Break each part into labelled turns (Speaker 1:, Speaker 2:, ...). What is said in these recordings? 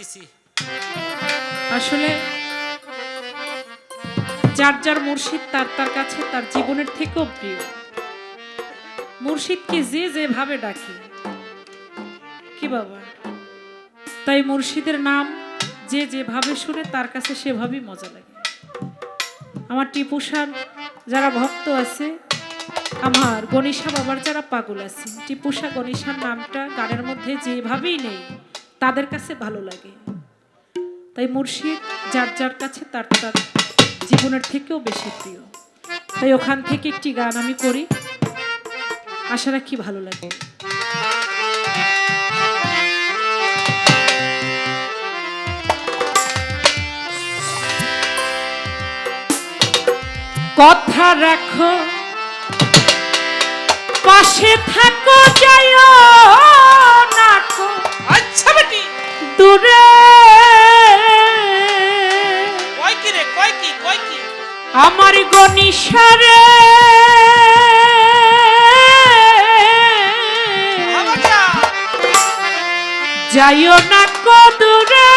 Speaker 1: দিছি।
Speaker 2: আসলে যার যার মুর্শিদ তার তার কাছে তার জীবনের থেকেও প্রিয়। মুর্শিদকে যে যেভাবে ডাকে কি বাবা, তাই মুর্শিদের নাম যে যেভাবে শুনে তার কাছে সেভাবেই মজা লাগে। আমার টিপুসার যারা ভক্ত আছে, আমার গণেশা বাবার যারা পাগল আছে, টিপুসা গণেশার নামটা গানের মধ্যে যেভাবেই নেই তাদের কাছে ভালো লাগে। তাই মুর্শিদ যার যার কাছে তার তার জীবনের থেকেও বেশি প্রিয়। তাই ওখান থেকে একটি গান আমি করি, আশা রাখি ভালো লাগে। কথা রাখো, পাশে থাকো, যাইও না কো
Speaker 1: আচ্ছা বেটি
Speaker 2: দূরে।
Speaker 1: কয় কি
Speaker 2: আমার গনিশারে যাইও না কো দূরে,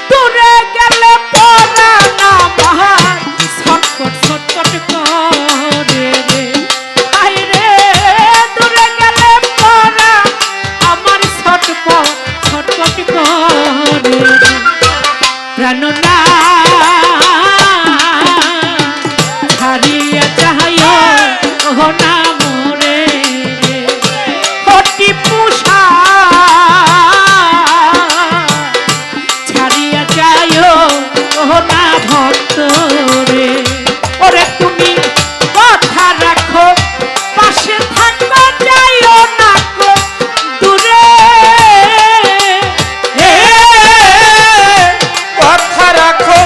Speaker 2: দূরে গেলে পরাণ আমার ছটফট ছটফট করে রে। আই রে দূরে গেলে পরাণ আমার ছটফট ছটফট করে রে। প্রাণ না হারিয়া চাহাইও ও না মোরে হটি পুষা ছাড়িয়া যাইও ও না ভক্ত রে। ওরে তুমি কথা রাখো, পাশে থাকো, যাইও না কো দূরে।
Speaker 1: কথা রাখো,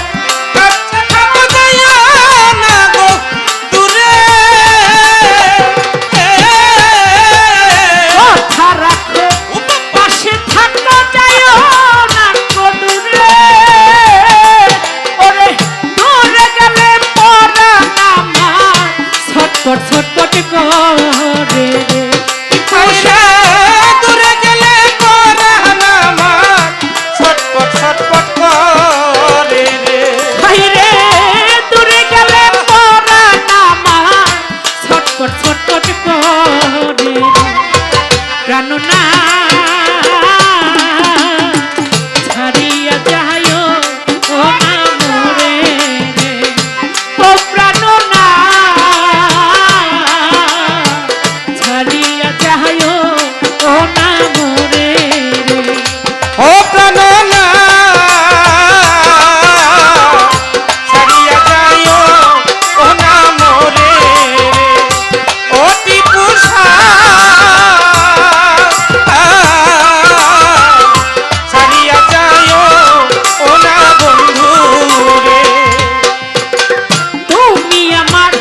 Speaker 1: কাছে থাকো, যাইও না গো দূরে।
Speaker 2: কথা রাখো, পাশে থাকো, যাইও না কো দূরে। ওরে দূরে গেলে পরাণ আমার ছটফট ছটফট করে রে।
Speaker 1: দূরে গেলে পরাণ আমার ছটপট ছটপট করে রে।
Speaker 2: হাই রে দূরে গেলে পরাণ আমার ছটফট ছটফট করে রে। প্রাণ না ছাড়িয়া যাইও ও না মোরে রে। ও প্রাণ না ছাড়িয়া যাইও ও না মোরে রে।
Speaker 1: ও প্রাণ না ছাড়িয়া যাইও ও না মোরে রে। ও টিপুসা ছাড়িয়া যাইও ও না বন্ধু রে।
Speaker 2: তুমি আমার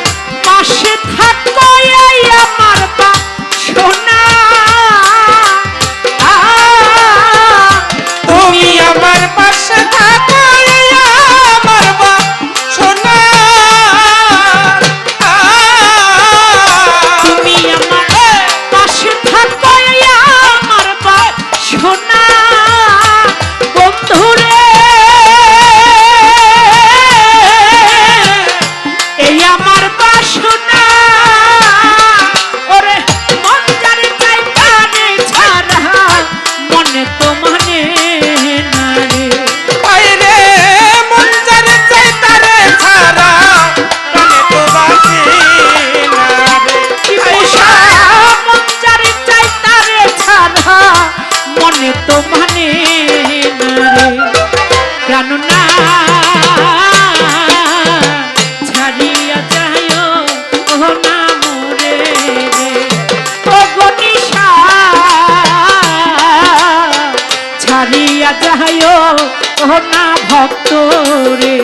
Speaker 2: পাশে থাকো, এই আমার বাসনা।
Speaker 1: তুমি আমার পাশে থাকো, এই আমার বাসনা।
Speaker 2: তুমি আমার পাশে থাকো, এই আমার বাসনা। বন্ধুরে এই আমার বাসনা। ওরে মন যারে চাই তারে ছাড়া মনে তো মানে না রে।
Speaker 1: আইরে মন জানে চাই তারে ছাড়া প্রাণে তো বাঁচে না রে।
Speaker 2: টিপুসা মন যারে চাই তারে ছাড়া মনে তো মানে না রে। প্রাণ না ছাড়িয়া যাইও ও না মোরে রে। ও গনিশা ছাড়িয়া যাইও ও না ভক্ত রে।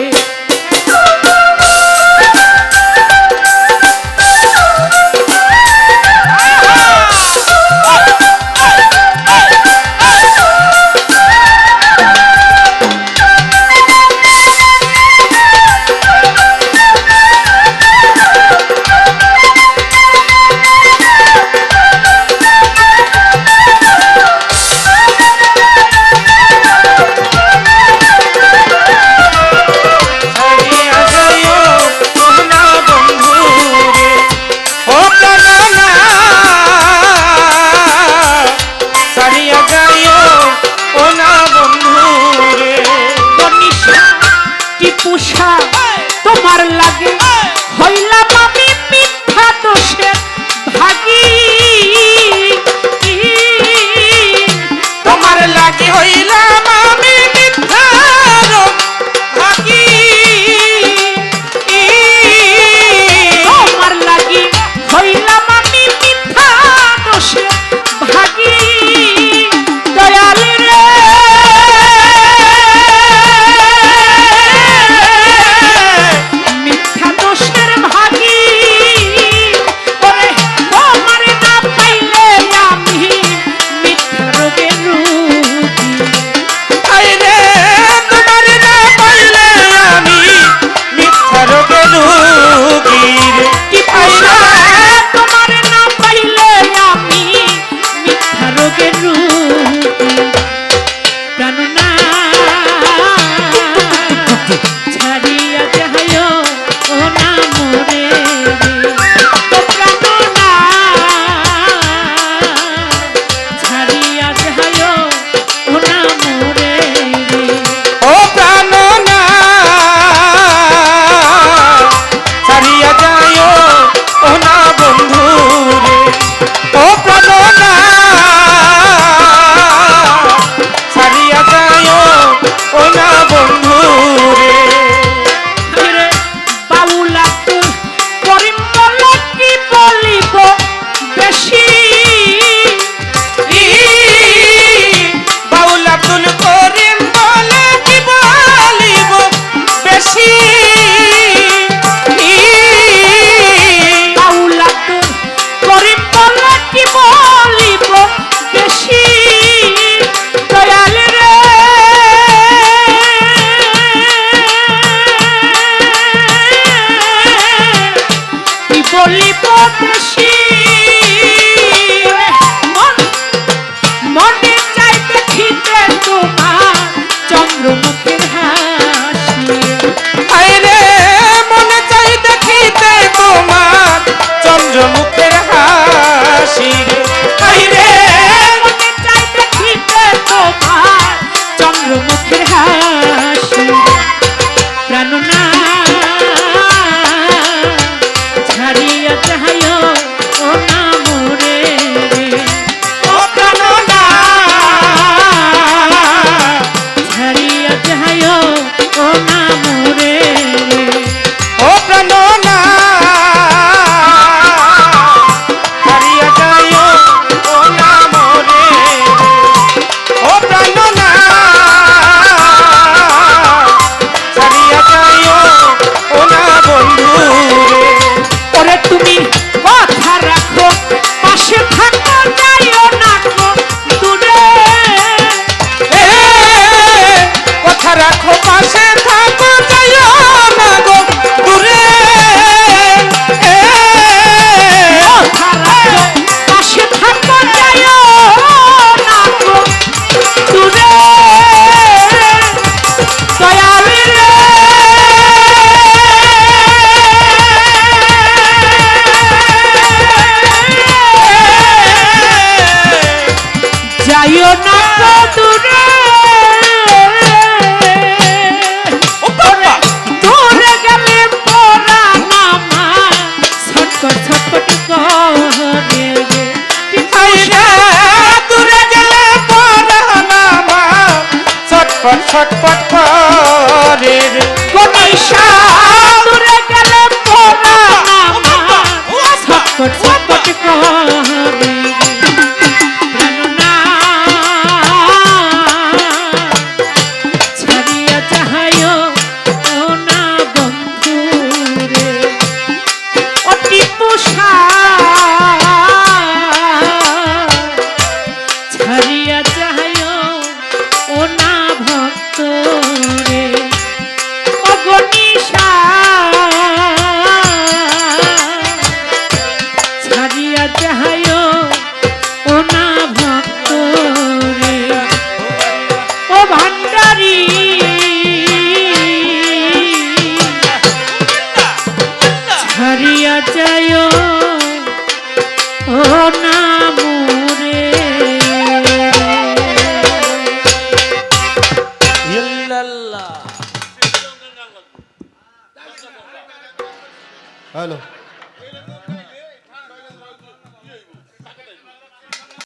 Speaker 2: বলিব বেশি মনে চাই দেখিতে তোমার চন্দ্রমুখের হাসি
Speaker 1: আইরে মনে চাই দেখিতে তোমার চন্দ্রমুখের হাসি আইরে
Speaker 2: মনে চাই দেখিতে তোমার চন্দ্রমুখের হাসি প্রাণনা ছাড়িয়া চাহাইও ও না মোরে
Speaker 1: ও প্রাণনা
Speaker 2: ছাড়িয়া চাহাইও ও না মোরে
Speaker 1: ও প্রাণনা হারিয়া যাইও ও না মোরে ও প্রাণনা হারিয়া যাইও ও না বন্ধু
Speaker 2: ওরে তুমি কথা রাখো পাশে থাকো যাইও না গো দূরে
Speaker 1: এ কথা রাখো পাশে থাকো যাইও না গো দূরে
Speaker 2: কথা রাখো পাশে থাকো যাইও না গো দূরে দয়ালি রে যাইও না গো দূরে
Speaker 1: ও বাবা
Speaker 2: দূরে গেলে পরাণ আমার ছটপট ছটপট করে রে
Speaker 1: আইরা দূরে গেলে পরাণ আমার ছটপট ছটপট করে রে
Speaker 2: গণেশা দূরে গেলে পরাণ আমার ছটপট ছটপট করে রে প্রাণনা ছাড়িয়া চাহাইও ও না বন্ধু রে অতি পোষা ছাড়িয়া চাহাইও ও না ভক্ত রে অগণিশা ছাড়িয়া চাহাইও ও না ভক্ত রে ও ভান্ডারী ছাড়িয়া যাইও ও না মোরে
Speaker 1: ইল্লাল্লাহ
Speaker 3: হ্যালো